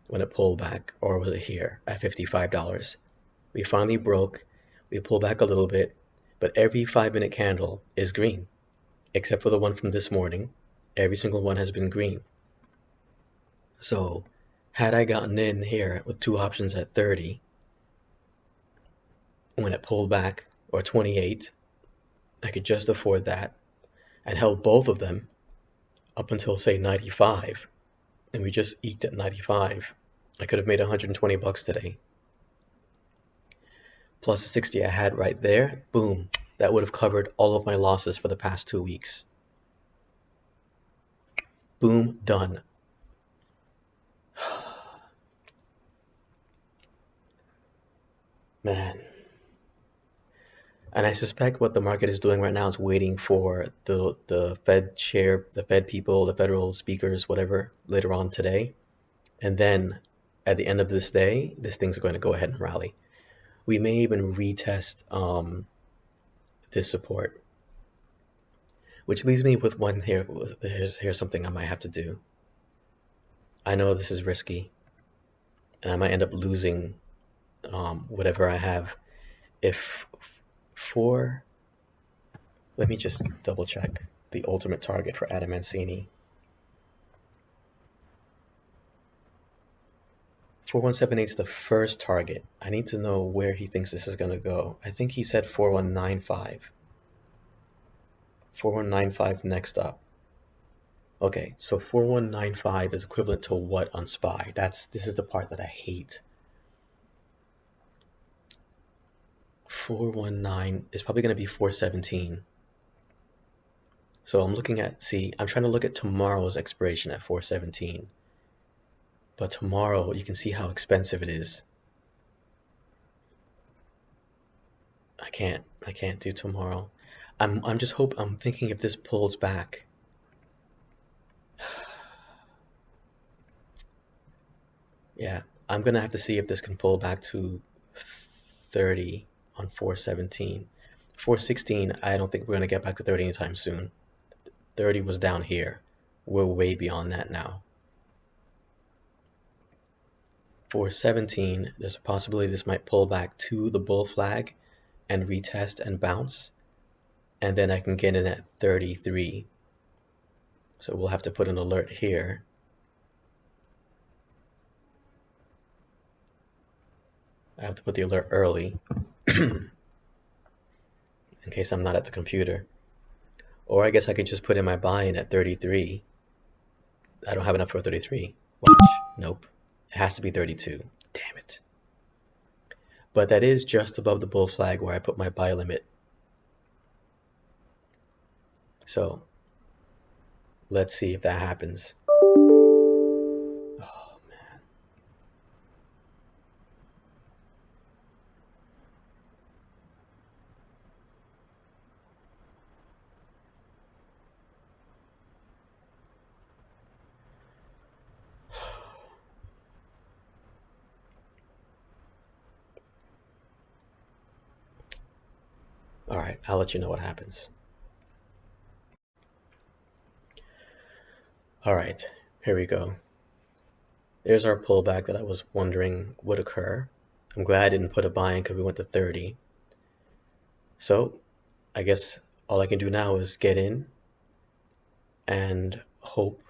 when it pulled back, or was it here at $55? We finally broke, we pulled back a little bit, but every 5-minute candle is green, except for the one from this morning. Every single one has been green. So had I gotten in here with two options at 30 when it pulled back, or 28, I could just afford that, and held both of them up until say 95, and we just eked at 95. I could have made 120 bucks today. Plus the 60 I had right there, boom, that would have covered all of my losses for the past 2 weeks. Boom, done. Man. And I suspect what the market is doing right now is waiting for the Fed chair, the Fed people, the federal speakers, whatever, later on today. And then at the end of this day, this thing's going to go ahead and rally. We may even retest this support. Which leaves me with one here. Here's something I might have to do. I know this is risky, and I might end up losing whatever I have. If let me just double check the ultimate target for Adam Mancini. 4178 is the first target. I need to know where he thinks this is going to go. I think he said 4195. 4195 next up. Okay, so 4195 is equivalent to what on SPY? This is the part that I hate. 419 is probably going to be 417. So I'm trying to look at tomorrow's expiration at 417. But tomorrow, you can see how expensive it is. I can't do tomorrow. I'm thinking if this pulls back. Yeah, I'm gonna have to see if this can pull back to 30 on 417. 416, I don't think we're gonna get back to 30 anytime soon. 30 was down here. We're way beyond that now. 417, there's a possibility this might pull back to the bull flag and retest and bounce, and then I can get in at 33. So we'll have to put an alert here. I have to put the alert early in case I'm not at the computer. Or I guess I could just put in my buy-in at 33. I don't have enough for 33. Watch. Nope. It has to be 32. Damn it. But that is just above the bull flag where I put my buy limit. So let's see if that happens. Oh, man. All right, I'll let you know what happens. All right, here we go. There's our pullback that I was wondering would occur. I'm glad I didn't put a buy in because we went to 30. So I guess all I can do now is get in and hope.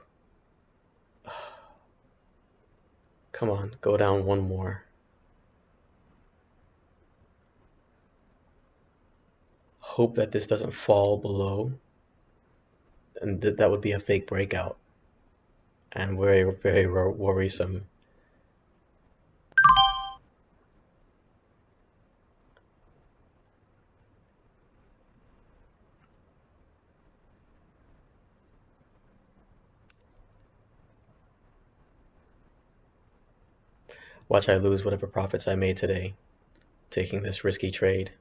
Come on, go down one more. Hope that this doesn't fall below, and that would be a fake breakout and very, very worrisome. Watch I lose whatever profits I made today taking this risky trade.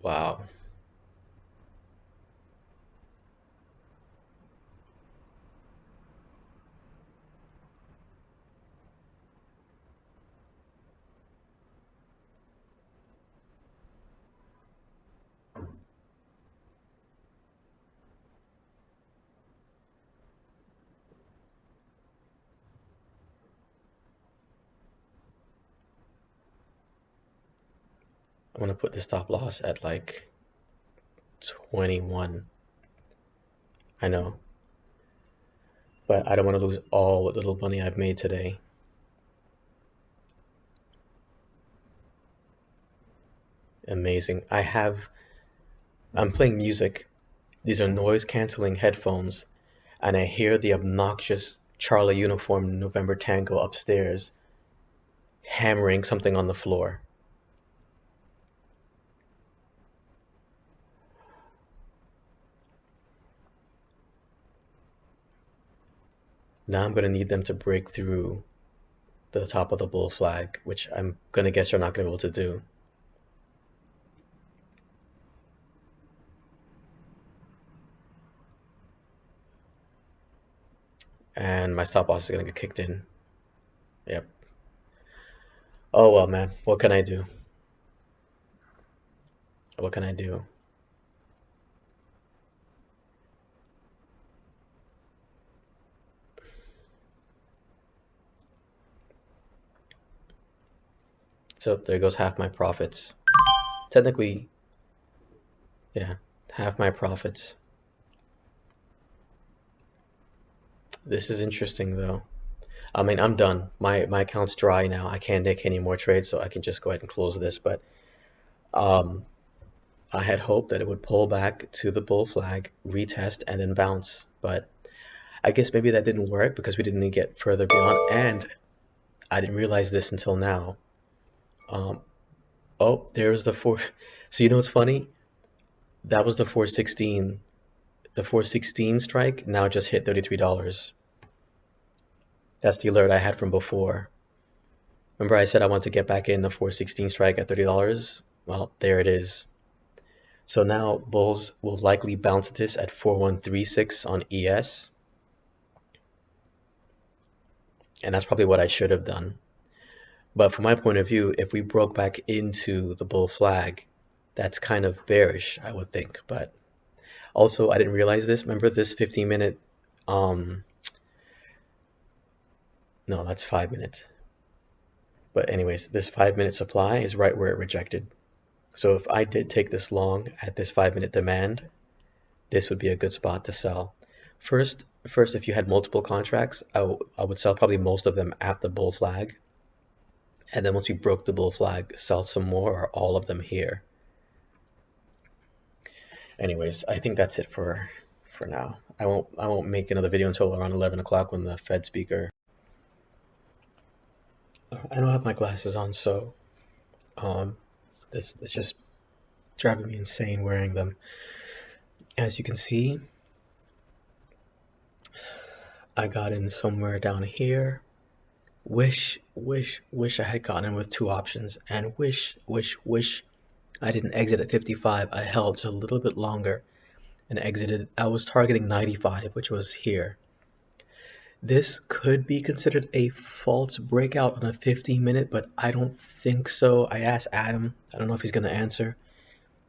Wow. I'm gonna put the stop loss at like 21. I know. But I don't want to lose all the little money I've made today. Amazing. I'm playing music. These are noise canceling headphones, and I hear the obnoxious Charlie uniform November Tango upstairs hammering something on the floor. Now I'm gonna need them to break through the top of the bull flag, which I'm gonna guess they're not gonna be able to do. And my stop loss is gonna get kicked in. Yep. Oh well, man. What can I do? What can I do? So there goes half my profits. Technically, yeah, half my profits. This is interesting though. I mean, I'm done. My account's dry now. I can't take any more trades, so I can just go ahead and close this. But um, I had hoped that it would pull back to the bull flag, retest, and then bounce. But I guess maybe that didn't work because we didn't get further beyond. And I didn't realize this until now. Um, Oh, there's the four. So you know what's funny? That was the 416. The 416 strike now just hit $33. That's the alert I had from before. Remember I said I want to get back in the 416 strike at $30? Well, there it is. So now bulls will likely bounce this at 4136 on ES. And that's probably what I should have done. But from my point of view, if we broke back into the bull flag, that's kind of bearish, I would think. But also, I didn't realize this. Remember this 15-minute, no, that's 5 minutes. But anyways, this 5-minute supply is right where it rejected. So if I did take this long at this 5-minute demand, this would be a good spot to sell. First, if you had multiple contracts, I would sell probably most of them at the bull flag. And then once you broke the bull flag, sell some more or all of them here. Anyways, I think that's it for now. I won't make another video until around 11 o'clock when the Fed speaker. I don't have my glasses on, so this is just driving me insane wearing them. As you can see, I got in somewhere down here. Wish I had gotten in with 2 options, and wish I didn't exit at 55. I held just a little bit longer and exited. I was targeting 95, which was here. This could be considered a false breakout on a 15-minute, but I don't think so. I asked Adam. I don't know if he's going to answer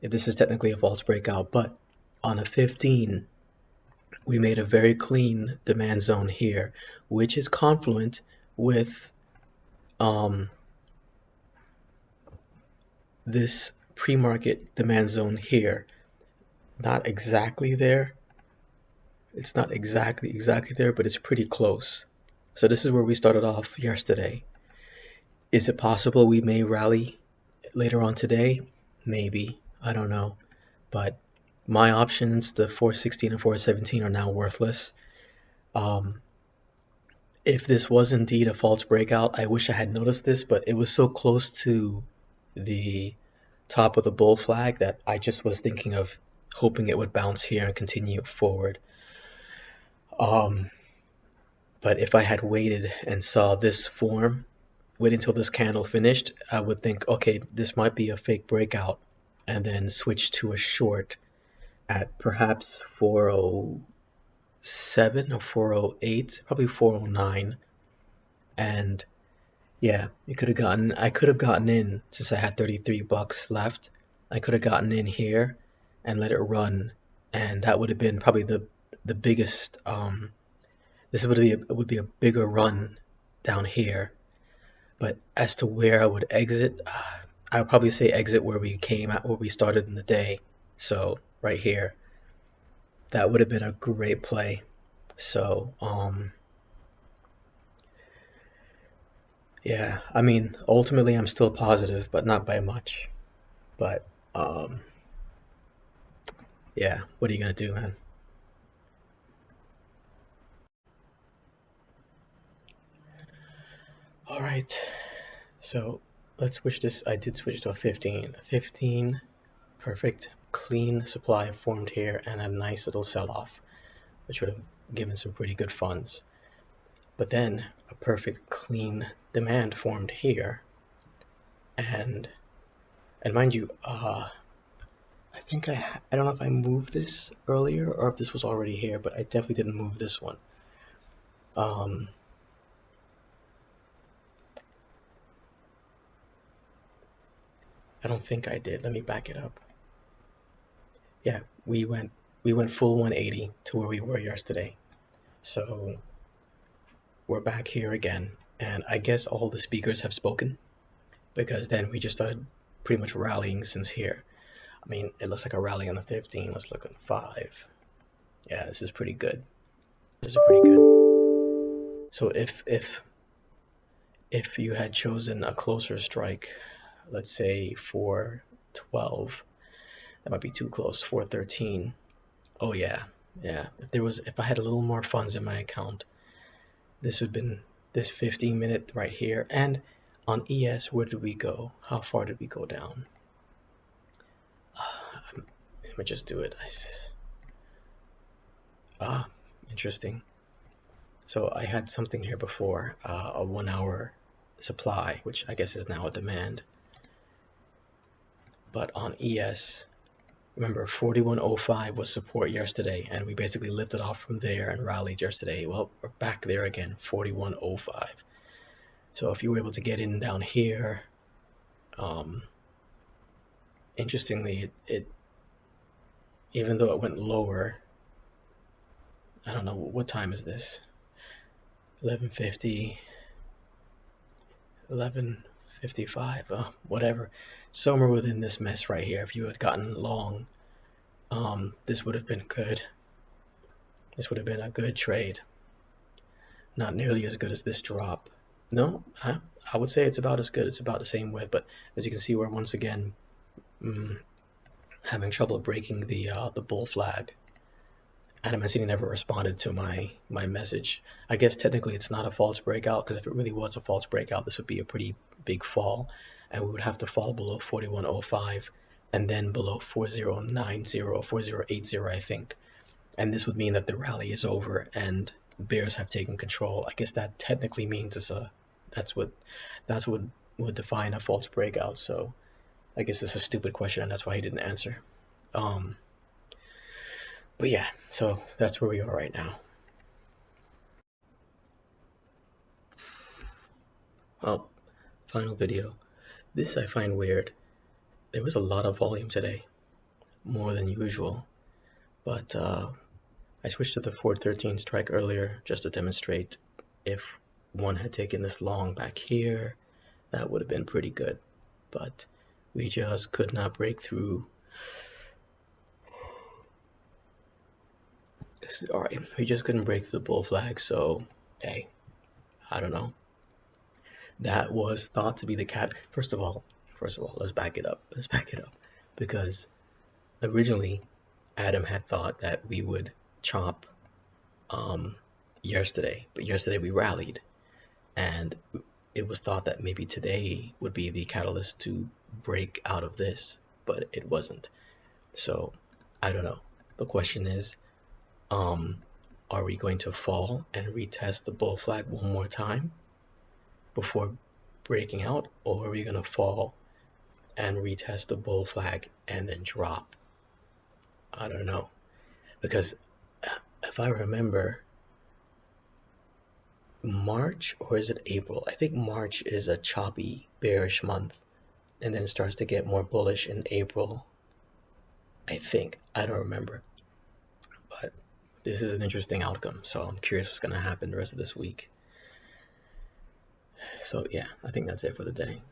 if this is technically a false breakout, but on a 15, we made a very clean demand zone here, which is confluent with this pre-market demand zone here. Not exactly there. It's not exactly there, but it's pretty close. So this is where we started off yesterday. Is it possible we may rally later on today? Maybe. I don't know. But my options, the 416 and 417, are now worthless. If this was indeed a false breakout, I wish I had noticed this, but it was so close to the top of the bull flag that I just was thinking of hoping it would bounce here and continue forward. But if I had waited and saw this form, wait until this candle finished, I would think, okay, this might be a fake breakout, and then switch to a short at perhaps 407 or 408, probably 409. And yeah, I could have gotten in since I had $33 left. I could have gotten in here and let it run, and that would have been probably the biggest. This would be a bigger run down here. But as to where I would exit, I would probably say exit where we started in the day. So right here, that would have been a great play. So yeah, I mean, ultimately I'm still positive, but not by much. But yeah, what are you gonna do, man? All right, so let's switch this. I did switch to a 15. 15, perfect, clean supply formed here, and a nice little sell-off, which would have given some pretty good funds. But then a perfect clean demand formed here, and mind you, I think I don't know if I moved this earlier or if this was already here, but I definitely didn't move this one. I don't think I did. Let me back it up. Yeah, we went full 180 to where we were yesterday. So we're back here again, and I guess all the speakers have spoken, because then we just started pretty much rallying since here. I mean, it looks like a rally on the 15. Let's look at 5. Yeah, this is pretty good. This is pretty good. So if you had chosen a closer strike, let's say 412, that might be too close. 413. Oh yeah. If I had a little more funds in my account, this would have been this 15-minute right here. And On ES, where did we go? How far did we go down? Let me just do it. Interesting. So I had something here before, a 1 hour supply, which I guess is now a demand. But on ES, remember 41.05 was support yesterday, and we basically lifted off from there and rallied yesterday. Well, we're back there again, 41.05. So if you were able to get in down here, interestingly, it even though it went lower, I don't know, what time is this? 11:50, 11:55, whatever. Somewhere within this mess right here, if you had gotten long, this would have been good. This would have been a good trade. Not nearly as good as this drop. No, I would say it's about as good. It's about the same width, but as you can see, we're once again having trouble breaking the bull flag. Adam Mancini never responded to my message. I guess technically it's not a false breakout, because if it really was a false breakout, this would be a pretty big fall, and we would have to fall below 41.05 and then below 4090, 4080, I think. And this would mean that the rally is over and bears have taken control. I guess that technically means that's what would define a false breakout. So I guess it's a stupid question, and that's why he didn't answer. But yeah, so that's where we are right now. Well, final video. This I find weird. There was a lot of volume today, more than usual, but I switched to the 413 strike earlier just to demonstrate if one had taken this long back here, that would have been pretty good, but we just could not break through. Alright, we just couldn't break through the bull flag, so hey, I don't know. That was thought to be the cat. First of all, let's back it up. Because originally Adam had thought that we would chop yesterday, but yesterday we rallied, and it was thought that maybe today would be the catalyst to break out of this, but it wasn't. So I don't know. The question is, are we going to fall and retest the bull flag one more time before breaking out, or are we going to fall and retest the bull flag and then drop? I don't know, because if I remember, March, or is it April? I think March is a choppy, bearish month, and then it starts to get more bullish in April. I think. I don't remember. But this is an interesting outcome, so I'm curious what's going to happen the rest of this week. So yeah, I think that's it for the day.